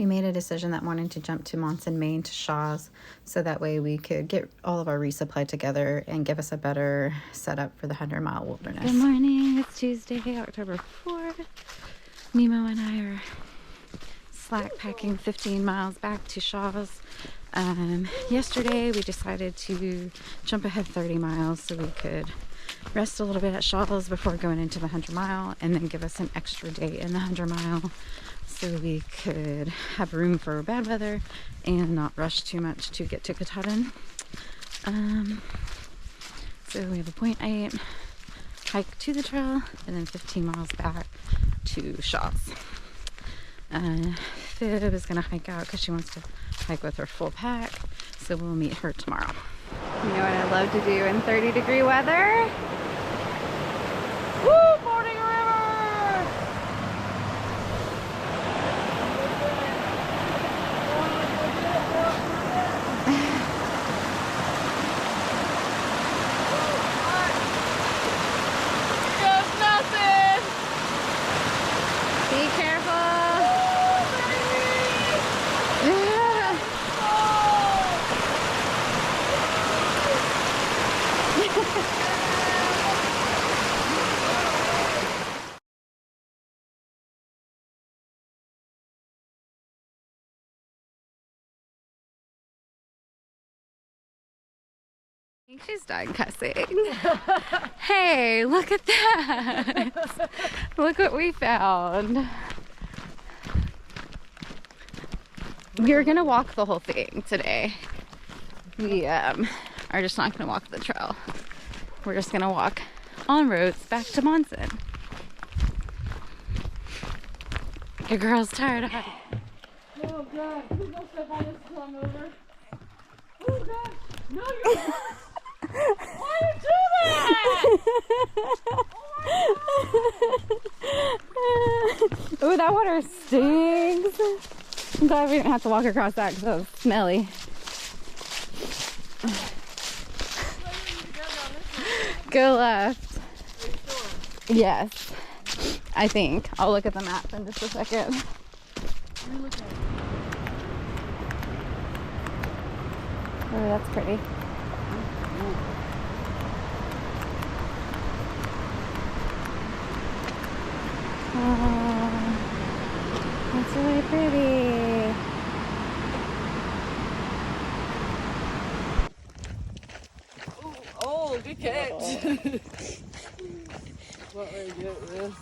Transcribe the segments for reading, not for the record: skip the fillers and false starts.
We made a decision that morning to jump to Monson, Maine to Shaw's so that way we could get all of our resupply together and give us a better setup for the 100-mile wilderness. Good morning. It's Tuesday, October 4th. Nemo and I are slack packing 15 miles back to Shaw's. Yesterday we decided to jump ahead 30 miles so we could rest a little bit at Shaw's before going into the 100-mile and then give us an extra day in the 100-mile so we could have room for bad weather and not rush too much to get to Katahdin. So we have a 0.8 hike to the trail and then 15 miles back to Shaw's. Viv is gonna hike out because she wants to hike with her full pack, so we'll meet her tomorrow. You know what I love to do in 30-degree weather? Woo! Fording River! Just nothing! Be careful! I think she's done cussing. Hey, look at that! Look what we found. We're gonna walk the whole thing today. We are just not gonna walk the trail. We're just gonna walk on roads back to Monson. Your girl's tired of it. Oh God, please don't step on this till I'm over. Oh God, no you're not. Why you do that? Oh, that water stings. I'm glad we didn't have to walk across that because it was smelly. Go left. Yes, I think. I'll look at the map in just a second. Oh, that's pretty. Oh, that's really pretty. Oh, good catch. What way to get this?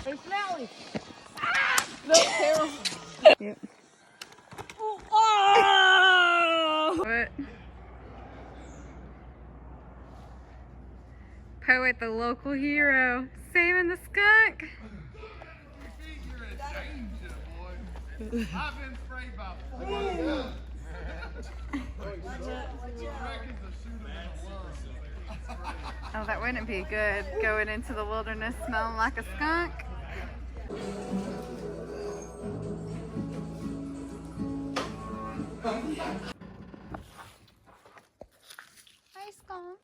Hey, Smelly! Ah! No, Carol. Yep. Oh! What? Poet, the local hero, saving the skunk. You're a danger, boy. I've been sprayed by 4 guns. Oh, that wouldn't be good, going into the wilderness smelling like a skunk. Hi, skunk.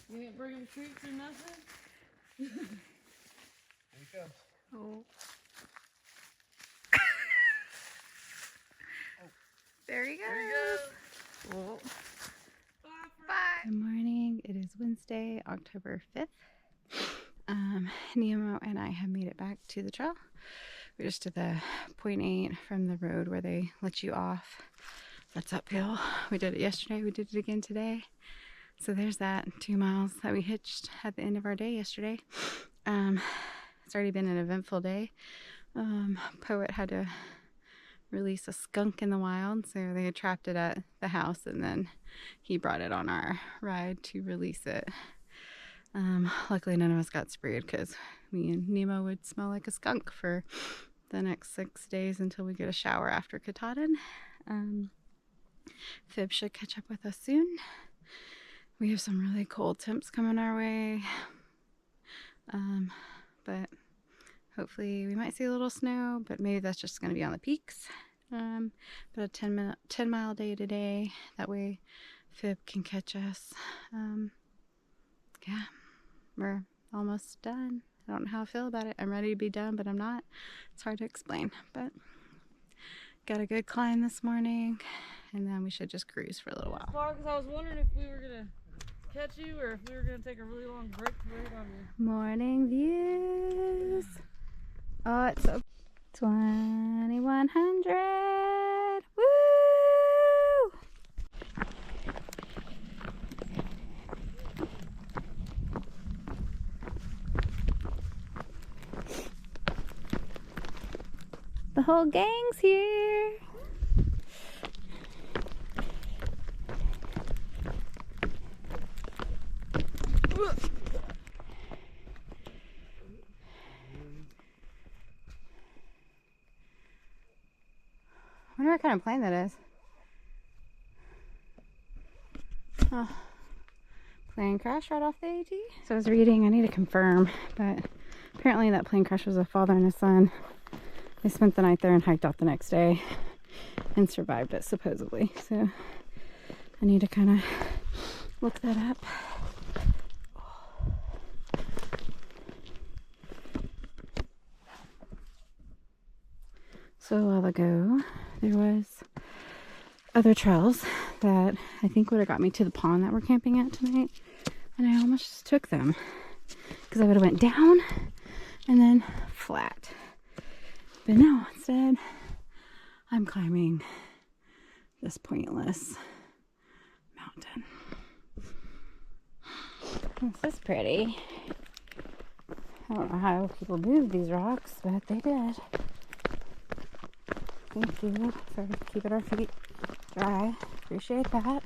You didn't bring him treats or nothing? Here he comes. Oh. There he goes. Oh. Bye. Good morning. It is Wednesday, October 5th. Nemo and I have made it back to the trail. We just did the 0.8 from the road where they let you off. That's uphill. We did it yesterday. We did it again today. So there's that 2 miles that we hitched at the end of our day yesterday. It's already been an eventful day. Poet had to release a skunk in the wild, so they had trapped it at the house, and then he brought it on our ride to release it. Luckily none of us got sprayed because me and Nemo would smell like a skunk for the next 6 days until we get a shower after Katahdin. Fib should catch up with us soon. We have some really cold temps coming our way, but hopefully we might see a little snow, but maybe that's just going to be on the peaks. But a 10 mile day today, that way Fib can catch us. Yeah, we're almost done. I don't know how I feel about it. I'm ready to be done, but I'm not. It's hard to explain, but got a good climb this morning, and then we should just cruise for a little while. Because I was wondering if we were gonna catch you or if we were gonna take a really long break to wait on you. Morning views. Oh, it's so 2100. Woo! The whole gang's here. I wonder what kind of plane that is. Oh, plane crash right off the AT. So I was reading, I need to confirm, but apparently that plane crash was a father and a son. They spent the night there and hiked out the next day and survived it, supposedly. So I need to kind of look that up. So a while ago, there was other trails that I think would have got me to the pond that we're camping at tonight, and I almost just took them because I would have went down and then flat. But no, instead, I'm climbing this pointless mountain. This is pretty. I don't know how people move these rocks, but they did. Thank you for keeping our feet dry. Appreciate that.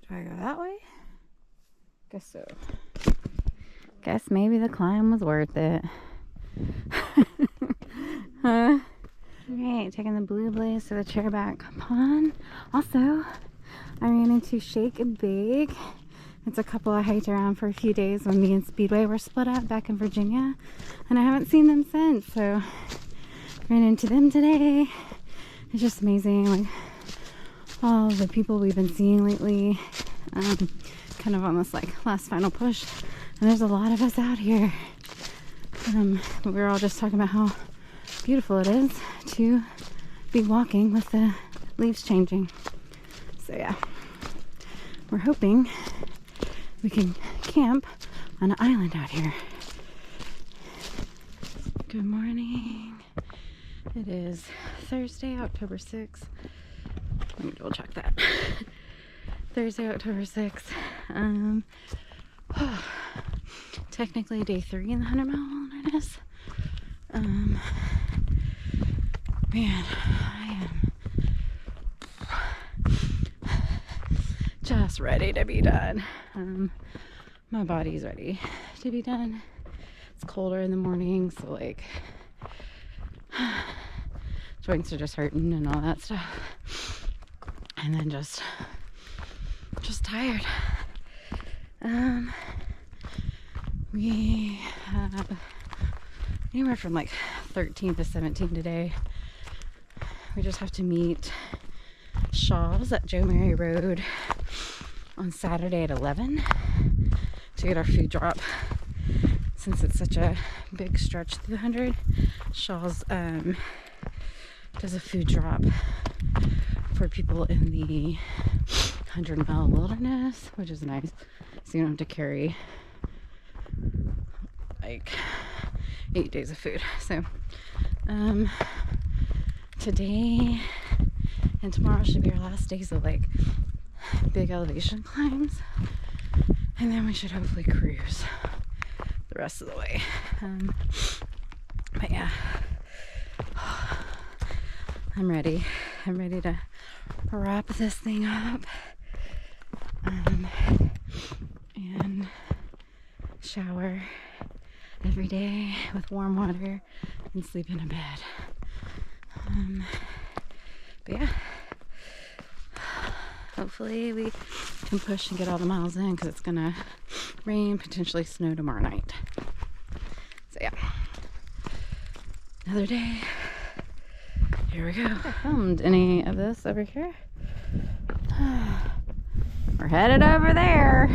Do I go that way? Guess so. Guess maybe the climb was worth it. Huh? Alright, taking the Blue Blaze to the Chairback Pond. Also, I ran into Shake and Bake. It's a couple I hiked around for a few days when me and Speedway were split up back in Virginia, and I haven't seen them since, so ran into them today. It's just amazing, like all the people we've been seeing lately, kind of on this like last final push, and there's a lot of us out here. We were all just talking about how beautiful it is to be walking with the leaves changing. So yeah, we're hoping we can camp on an island out here. Good morning. It is Thursday, October 6th. Let me double check that. Thursday, October 6th. Technically day 3 in the 100 mile wilderness. Man, I am just ready to be done. My body's ready to be done. It's colder in the morning, so like joints are just hurting and all that stuff, and then just tired. We have anywhere from like 13 to 17 today. We just have to meet Shaw's at Joe Mary Road on Saturday at 11 to get our food drop. Since it's such a big stretch through the 100, Shaw's does a food drop for people in the 100 mile wilderness, which is nice, so you don't have to carry like 8 days of food. So today and tomorrow should be our last days of like big elevation climbs, and then we should hopefully cruise the rest of the way. But yeah, I'm ready to wrap this thing up and shower every day with warm water and sleep in a bed. But yeah, hopefully we can push and get all the miles in because it's gonna rain, potentially snow tomorrow night. So yeah, another day. Here we go. I filmed any of this over here. We're headed over there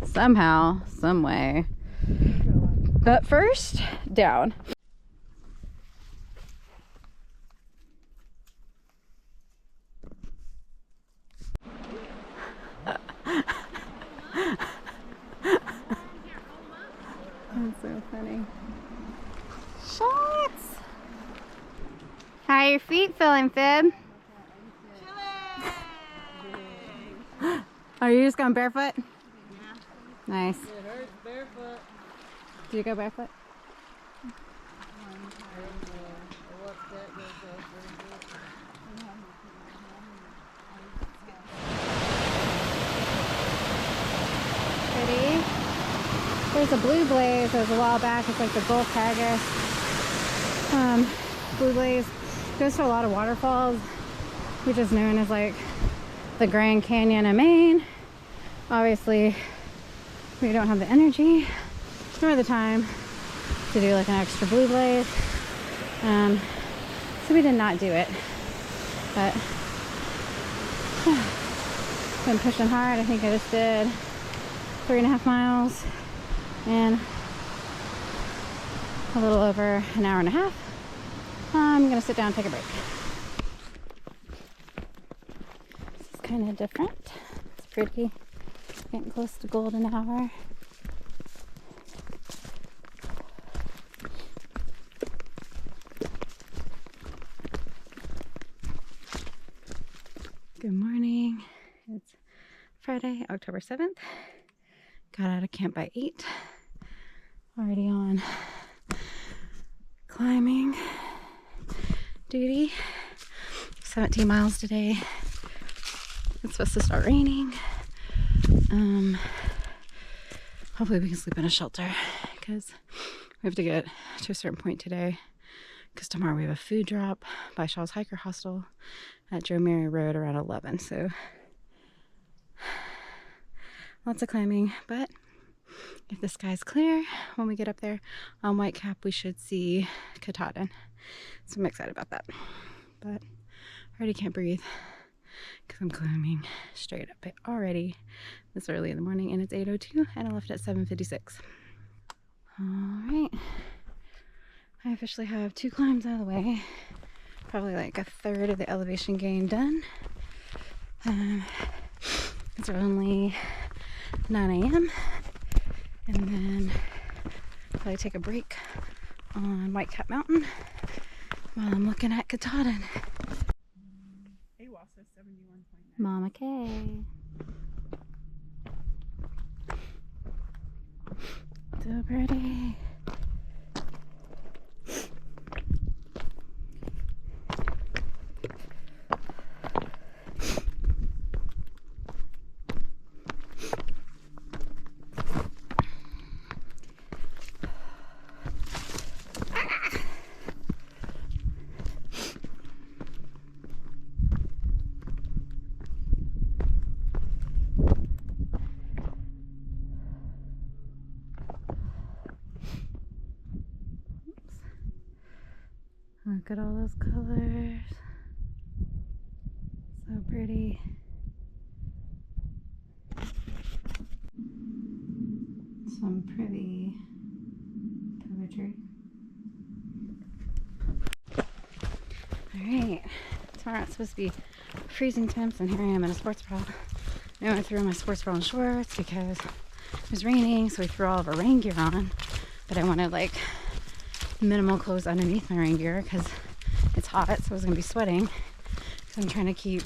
somehow, some way. But first, down. That's so funny. Shots! How are your feet feeling, Fib? Are you just going barefoot? Yeah. Nice. It hurts barefoot. Did you go barefoot? Pretty. There's a blue blaze. It was a while back. It's like the Gulf Haggis. Blue blaze goes to a lot of waterfalls, which is known as like the Grand Canyon of Maine. Obviously, we don't have the energy nor the time to do like an extra blue blaze, so we did not do it. But been pushing hard. I think I just did 3.5 miles in a little over an hour and a half. I'm gonna sit down and take a break. This is kind of different. It's pretty. Getting close to golden hour. Good morning. It's Friday, October 7th. Got out of camp by 8. Already on climbing duty. 17 miles today. It's supposed to start raining. Hopefully we can sleep in a shelter because we have to get to a certain point today because tomorrow we have a food drop by Shaw's Hiker Hostel at Joe Mary Road around 11. So lots of climbing, but if the sky's clear when we get up there on Whitecap, we should see Katahdin. So I'm excited about that, but I already can't breathe because I'm climbing straight up it already this early in the morning, and it's 8:02 and I left at 7:56. All right, I officially have 2 climbs out of the way, probably like a third of the elevation gain done. It's only 9 a.m. and then probably take a break on Whitecap Mountain while I'm looking at Katahdin. Mama K. So pretty. Look at all those colors. So pretty. Some pretty poetry. Alright, tomorrow it's supposed to be freezing temps, and here I am in a sports bra. I went through my sports bra and shorts because it was raining, so we threw all of our rain gear on. But I wanted like minimal clothes underneath my rain gear because it's hot, so I was going to be sweating. So I'm trying to keep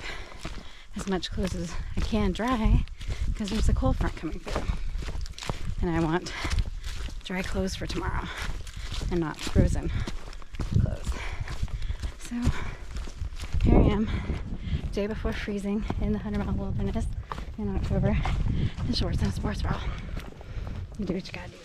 as much clothes as I can dry because there's a cold front coming through. And I want dry clothes for tomorrow and not frozen clothes. So here I am day before freezing in the 100-mile wilderness in October in shorts and a sports bra. You do what you gotta do.